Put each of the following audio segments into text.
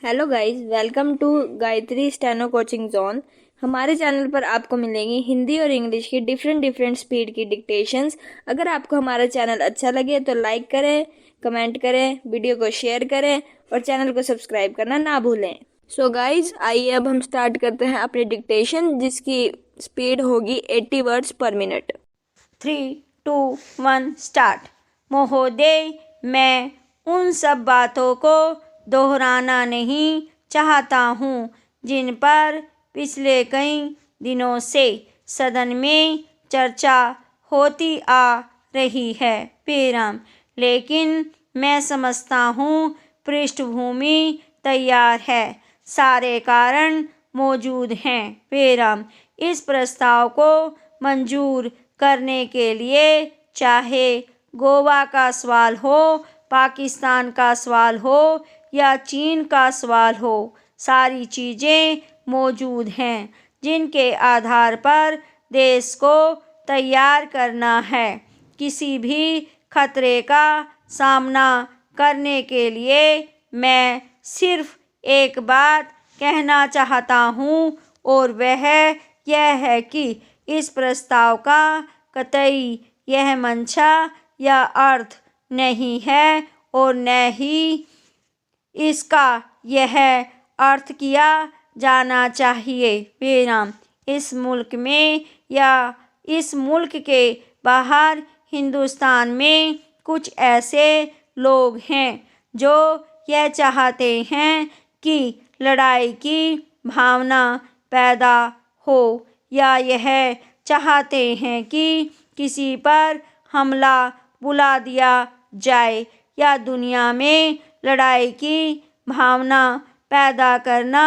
Hello guys, welcome to Gayatri steno coaching zone. हमारे channel पर आपको मिलेंगी हिंदी और इंग्लिश की डिफरेंट स्पीड की डिक्टेशंस। अगर आपको हमारा चैनल अच्छा लगे तो लाइक करें, कमेंट करें, वीडियो को शेयर करें और चैनल को सब्सक्राइब करना ना भूलें। सो गाइस, आइए अब हम स्टार्ट करते हैं अपनी डिक्टेशन, जिसकी स्पीड होगी 80 वर्ड्स पर मिनट। 3, 2, 1 स्टार्ट। महोदय, मैं उन सब बातों को दोहराना नहीं चाहता हूँ जिन पर पिछले कई दिनों से सदन में चर्चा होती आ रही है बेराम, लेकिन मैं समझता हूँ पृष्ठभूमि तैयार है, सारे कारण मौजूद हैं बेराम। इस प्रस्ताव को मंजूर करने के लिए चाहे गोवा का सवाल हो, पाकिस्तान का सवाल हो या चीन का सवाल हो, सारी चीज़ें मौजूद हैं जिनके आधार पर देश को तैयार करना है। किसी भी खतरे का सामना करने के लिए मैं सिर्फ एक बात कहना चाहता हूँ और वह यह है कि इस प्रस्ताव का कतई यह मंशा या अर्थ नहीं है और न ही इसका यह अर्थ किया जाना चाहिए बेराम। इस मुल्क में या इस मुल्क के बाहर हिंदुस्तान में कुछ ऐसे लोग हैं जो यह चाहते हैं कि लड़ाई की भावना पैदा हो या यह चाहते हैं कि किसी पर हमला बुला दिया जाए या दुनिया में लड़ाई की भावना पैदा करना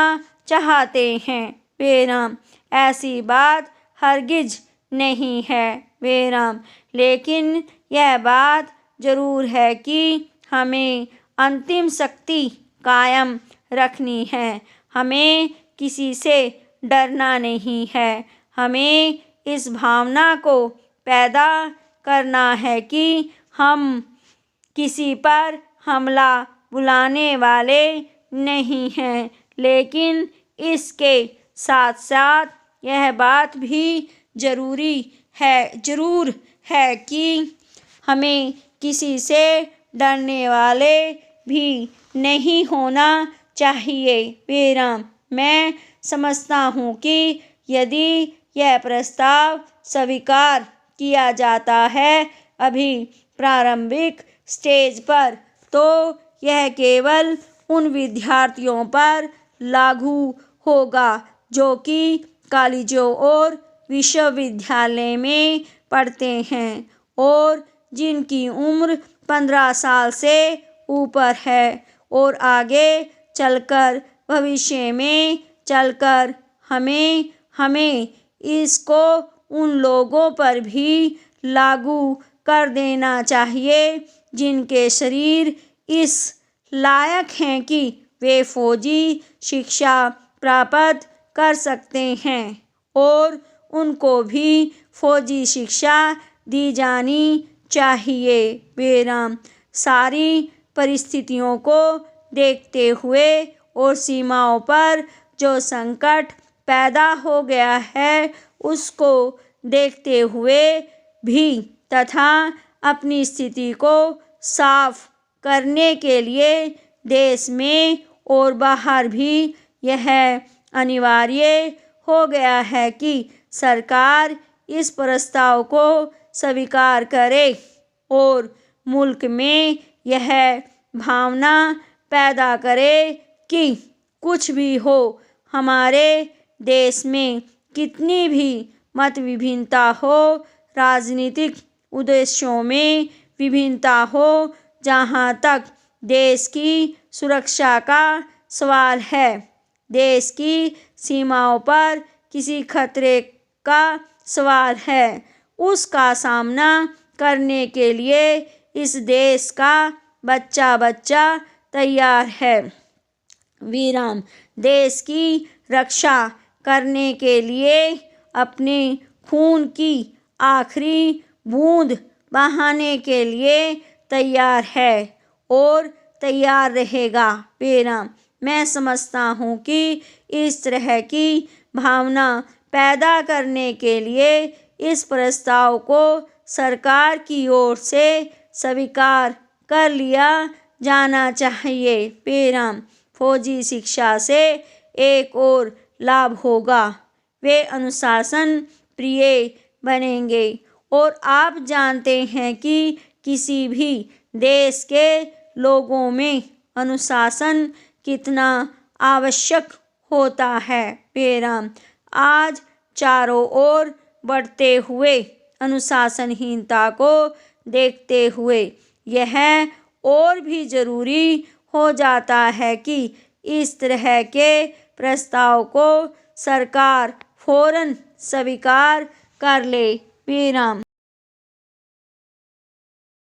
चाहते हैं बेराम। ऐसी बात हरगिज नहीं है बेराम, लेकिन यह बात ज़रूर है कि हमें अंतिम शक्ति कायम रखनी है। हमें किसी से डरना नहीं है। हमें इस भावना को पैदा करना है कि हम किसी पर हमला बुलाने वाले नहीं हैं, लेकिन इसके साथ साथ यह बात भी ज़रूर है कि हमें किसी से डरने वाले भी नहीं होना चाहिए बेराम। मैं समझता हूँ कि यदि यह प्रस्ताव स्वीकार किया जाता है अभी प्रारंभिक स्टेज पर, तो यह केवल उन विद्यार्थियों पर लागू होगा जो कि कॉलेजों और विश्वविद्यालय में पढ़ते हैं और जिनकी उम्र 15 साल से ऊपर है और आगे चलकर भविष्य में चलकर हमें इसको उन लोगों पर भी लागू कर देना चाहिए जिनके शरीर इस लायक हैं कि वे फौजी शिक्षा प्राप्त कर सकते हैं और उनको भी फौजी शिक्षा दी जानी चाहिए बेराम। सारी परिस्थितियों को देखते हुए और सीमाओं पर जो संकट पैदा हो गया है उसको देखते हुए भी तथा अपनी स्थिति को साफ करने के लिए देश में और बाहर भी यह अनिवार्य हो गया है कि सरकार इस प्रस्ताव को स्वीकार करे और मुल्क में यह भावना पैदा करे कि कुछ भी हो, हमारे देश में कितनी भी मत विभिन्नता हो, राजनीतिक उद्देश्यों में विभिन्नता हो, जहाँ तक देश की सुरक्षा का सवाल है, देश की सीमाओं पर किसी खतरे का सवाल है, उसका सामना करने के लिए इस देश का बच्चा तैयार है विराम। देश की रक्षा करने के लिए अपने खून की आखिरी बूंद बहाने के लिए तैयार है और तैयार रहेगा बेराम। मैं समझता हूँ कि इस तरह की भावना पैदा करने के लिए इस प्रस्ताव को सरकार की ओर से स्वीकार कर लिया जाना चाहिए। पेराम फौजी शिक्षा से एक और लाभ होगा, वे अनुशासन प्रिय बनेंगे। और आप जानते हैं कि किसी भी देश के लोगों में अनुशासन कितना आवश्यक होता है। पेराम आज चारों ओर बढ़ते हुए अनुशासनहीनता को देखते हुए यह और भी ज़रूरी हो जाता है कि इस तरह के प्रस्ताव को सरकार फौरन स्वीकार कर ले। विराम।